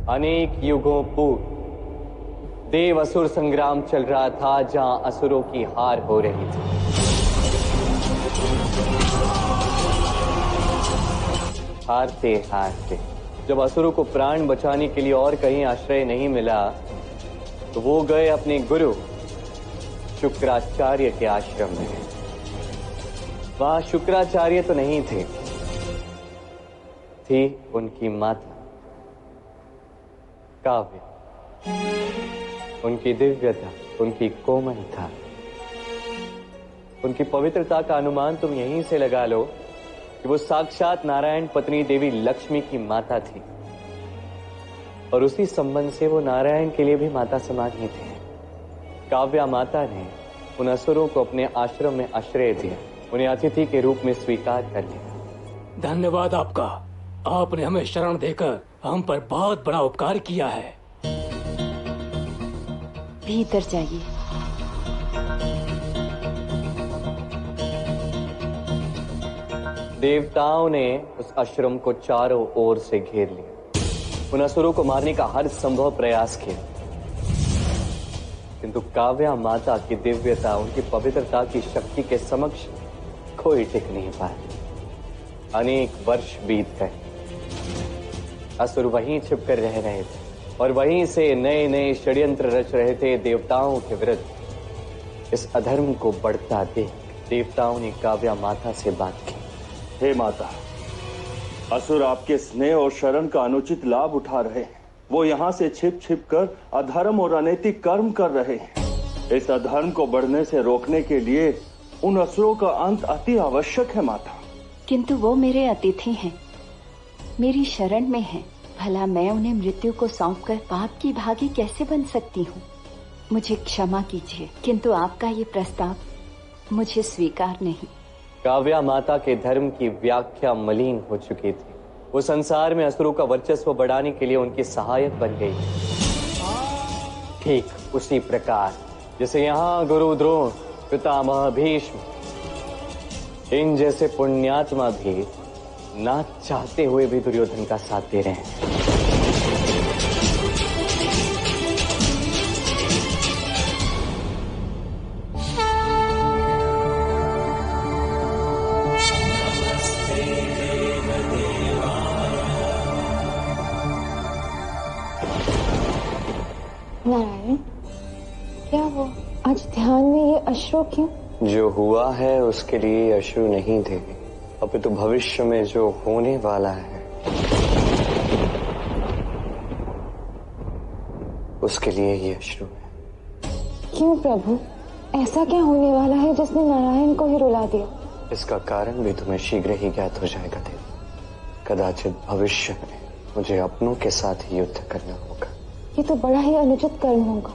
अनेक युगों पूर्व देव असुर संग्राम चल रहा था, जहां असुरों की हार हो रही थी। हारते हारते जब असुरों को प्राण बचाने के लिए और कहीं आश्रय नहीं मिला, तो वो गए अपने गुरु शुक्राचार्य के आश्रम में। वहां शुक्राचार्य तो नहीं थे, थी उनकी माता काव्य। उनकी दिव्यता, उनकी कोमलता, उनकी पवित्रता का अनुमान तुम यहीं से लगा लो कि वो साक्षात नारायण पत्नी देवी लक्ष्मी की माता थी, और उसी संबंध से वो नारायण के लिए भी माता समान ही थे। काव्या माता ने उन असुरों को अपने आश्रम में आश्रय दिया, उन्हें अतिथि के रूप में स्वीकार कर लिया। धन्यवाद आपका। आपने हमें शरण देकर हम पर बहुत बड़ा उपकार किया है। भीतर जाइए। देवताओं ने उस आश्रम को चारों ओर से घेर लिया, उन असुरों को मारने का हर संभव प्रयास किया, किंतु काव्या माता की दिव्यता, उनकी पवित्रता की शक्ति के समक्ष कोई टिक नहीं पाया। अनेक वर्ष बीत गए, असुर वहीं छिपकर रह रहे थे और वहीं से नए नए षड्यंत्र रच रहे थे देवताओं के विरुद्ध। इस अधर्म को बढ़ता देख देवताओं ने काव्या माता से बात की। हे माता, असुर आपके स्नेह और शरण का अनुचित लाभ उठा रहे हैं। वो यहाँ से छिप छिप कर अधर्म और अनैतिक कर्म कर रहे हैं। इस अधर्म को बढ़ने से रोकने के लिए उन असुरों का अंत अति आवश्यक है माता। किंतु वो मेरे अतिथि हैं, मेरी शरण में हैं। भला मैं उन्हें मृत्यु को सौंपकर पाप की भागी कैसे बन सकती हूँ? मुझे क्षमा कीजिए, किंतु आपका ये प्रस्ताव मुझे स्वीकार नहीं। काव्या माता के धर्म की व्याख्या मलिन हो चुकी थी। वो संसार में असुरों का वर्चस्व बढ़ाने के लिए उनकी सहायक बन गई। ठीक उसी प्रकार जैसे यहाँ गुरु द्रोण, पितामह भीष्म, इन जैसे पुण्यात्मा भी ना चाहते हुए भी दुर्योधन का साथ दे रहे हैं। नारायण, क्या वो आज ध्यान में ये अश्रु क्यों? जो हुआ है उसके लिए अश्रु नहीं थे, अपितु भविष्य में जो होने वाला है उसके लिए ये अश्रु है। क्यों प्रभु, ऐसा क्या होने वाला है जिसने नारायण को ही रुला दिया? इसका कारण भी तुम्हें शीघ्र ही ज्ञात हो जाएगा देवी। कदाचित भविष्य में मुझे अपनों के साथ ही युद्ध करना होगा। ये तो बड़ा ही अनुचित कर्म होगा।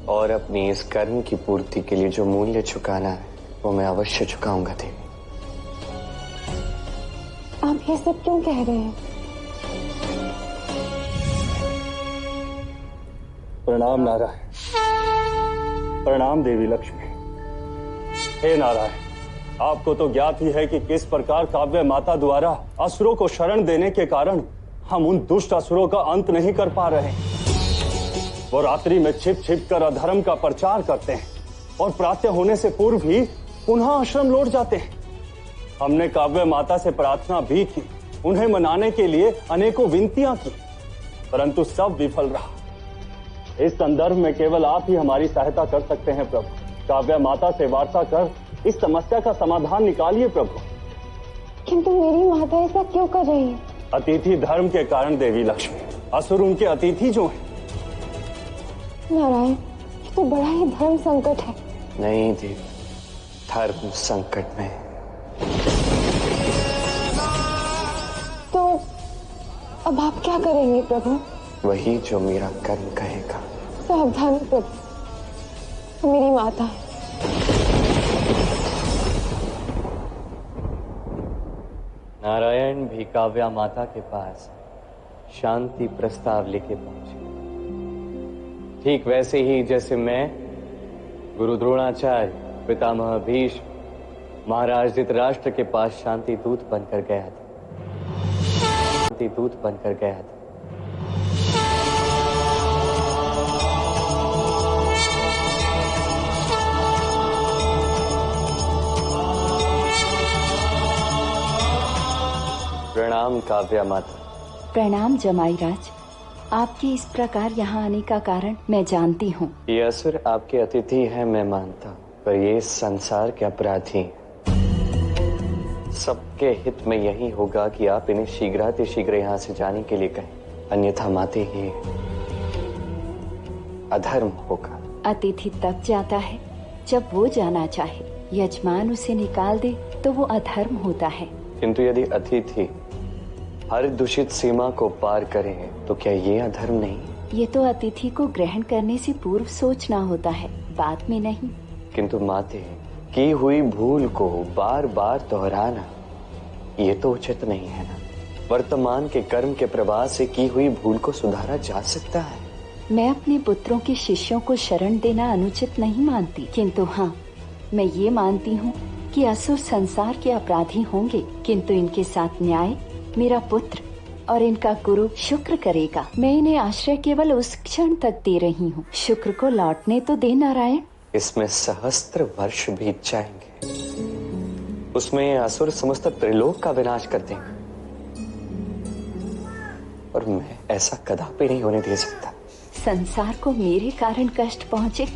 और अपनी इस कर्म की पूर्ति के लिए जो मूल्य चुकाना है वो मैं अवश्य चुकाऊंगा देवी। आप ये सब क्यों कह रहे हैं? प्रणाम नारायण। प्रणाम देवी लक्ष्मी। हे नारायण, आपको तो ज्ञात ही है कि किस प्रकार काव्य माता द्वारा असुरों को शरण देने के कारण हम उन दुष्ट असुरों का अंत नहीं कर पा रहे। वो रात्रि में छिप छिप कर अधर्म का प्रचार करते हैं और प्रातः होने से पूर्व ही पुनः आश्रम लौट जाते हैं। हमने काव्य माता से प्रार्थना भी की, उन्हें मनाने के लिए अनेकों विनतियां की, परंतु सब विफल रहा। इस संदर्भ में केवल आप ही हमारी सहायता कर सकते हैं प्रभु। काव्य माता से वार्ता कर इस समस्या का समाधान निकालिए प्रभु। किंतु मेरी माता ऐसा क्यों कर रही है? अतिथि धर्म के कारण देवी लक्ष्मी, असुर उनके अतिथि जो हैं। नारायण, ये तो बड़ा ही धर्म संकट है। नहीं देवी, धर्म संकट में। तो अब आप क्या करेंगे प्रभु? वही जो मेरा कर्म कहेगा। सावधान प्रभु, तो मेरी माता है। नारायण भी काव्या माता के पास शांति प्रस्ताव लेके पहुंचे। ठीक वैसे ही जैसे मैं गुरु द्रोणाचार्य, पितामह भीष्म, महाराज धृतराष्ट्र के पास शांति दूत बनकर गया था। प्रणाम काव्या माता। प्रणाम जमाईराज। आपके इस प्रकार यहाँ आने का कारण मैं जानती हूँ। ये असुर आपके अतिथि हैं मैं मानता हूँ, पर ये संसार के अपराधी हैं। सबके हित में यही होगा कि आप इन्हें शीघ्रातिशीघ्र यहाँ से जाने के लिए कहें, अन्यथा माते ये अधर्म होगा। अतिथि तब जाता है जब वो जाना चाहे, यजमान उसे निकाल दे तो वो अधर्म होता है। किंतु यदि अतिथि हर दूषित सीमा को पार करे तो क्या ये अधर्म नहीं? ये तो अतिथि को ग्रहण करने से पूर्व सोचना होता है, बाद में नहीं। किंतु माते, की हुई भूल को बार बार दोहराना ये तो उचित नहीं है ना। वर्तमान के कर्म के प्रभाव से की हुई भूल को सुधारा जा सकता है। मैं अपने पुत्रों के शिष्यों को शरण देना अनुचित नहीं मानती, किंतु हाँ, मैं ये मानती हूँ कि असुर संसार के अपराधी होंगे, किंतु इनके साथ न्याय मेरा पुत्र और इनका गुरु शुक्र करेगा। मैं इन्हें आश्रय केवल उस क्षण तक दे रही हूँ। शुक्र को लौटने तो दे नारायण। इसमें सहस्त्र वर्ष बीत जाएंगे, उसमें ये असुर समस्त त्रिलोक का विनाश कर देंगे, और मैं ऐसा कदापि नहीं होने दे सकता। संसार को मेरे कारण कष्ट पहुँचे,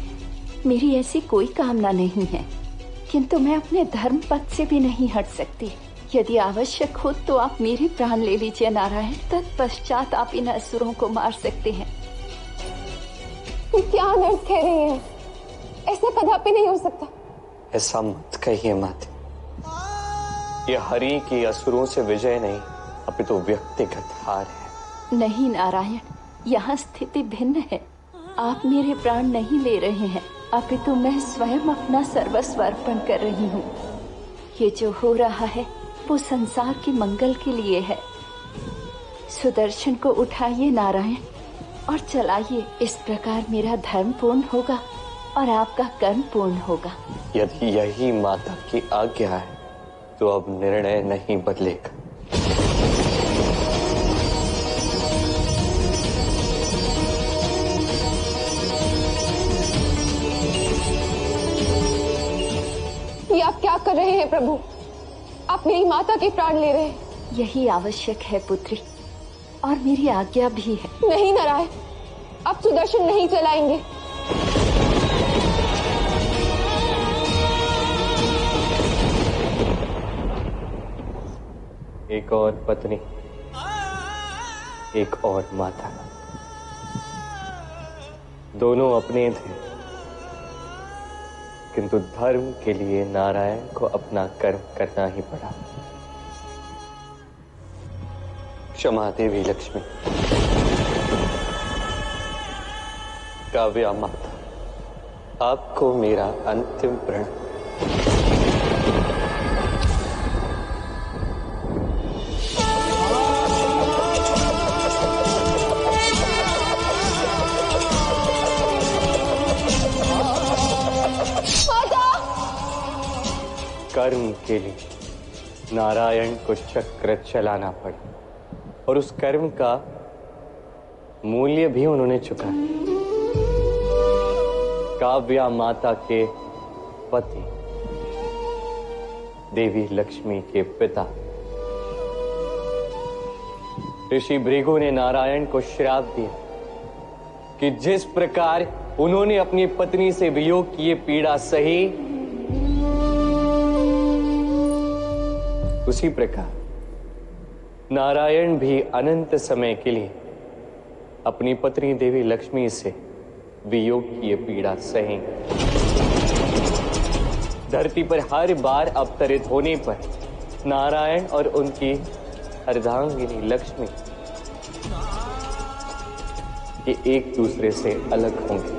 मेरी ऐसी कोई कामना नहीं है, किंतु मैं अपने धर्म पथ से भी नहीं हट सकती। यदि आवश्यक हो तो आप मेरे प्राण ले लीजिए नारायण, तत्पश्चात आप इन असुरों को मार सकते हैं। क्या अनर्थ कह रही हैं? ऐसा कदापि नहीं हो सकता। ऐसा मत कहिए माते, ये हरि की असुरों से विजय नहीं अपितु व्यक्तिगत हार है। नहीं नारायण, यहाँ स्थिति भिन्न है। आप मेरे प्राण नहीं ले रहे हैं, अपितु मैं स्वयं अपना सर्वस्व अर्पण कर रही हूँ। ये जो हो रहा है वो संसार के मंगल के लिए है। सुदर्शन को उठाइए नारायण और चलाइए, इस प्रकार मेरा धर्म पूर्ण होगा और आपका कर्म पूर्ण होगा। यदि यही माता की आज्ञा है तो अब निर्णय नहीं बदलेगा। ये आप क्या कर रहे हैं प्रभु? आप मेरी माता के प्राण ले रहे हैं। यही आवश्यक है पुत्री, और मेरी आज्ञा भी है। नहीं नारायण, आप सुदर्शन नहीं चलाएंगे। एक और पत्नी, एक और माता, दोनों अपने थे, किंतु धर्म के लिए नारायण को अपना कर्म करना ही पड़ा। क्षमा देवी लक्ष्मी। काव्या माता, आपको मेरा अंतिम प्रण। कर्म के लिए नारायण को चक्र चलाना पड़ा, और उस कर्म का मूल्य भी उन्होंने चुकाया। काव्या माता के पति, देवी लक्ष्मी के पिता ऋषि भृगु ने नारायण को श्राप दिया कि जिस प्रकार उन्होंने अपनी पत्नी से वियोग की ये पीड़ा सही, उसी प्रकार नारायण भी अनंत समय के लिए अपनी पत्नी देवी लक्ष्मी से वियोग की ये पीड़ा सहेंगे। धरती पर हर बार अवतरित होने पर नारायण और उनकी अर्धांगिनी लक्ष्मी ये एक दूसरे से अलग होंगे।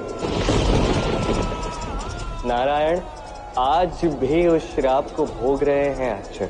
नारायण आज भी उस श्राप को भोग रहे हैं अर्जुन।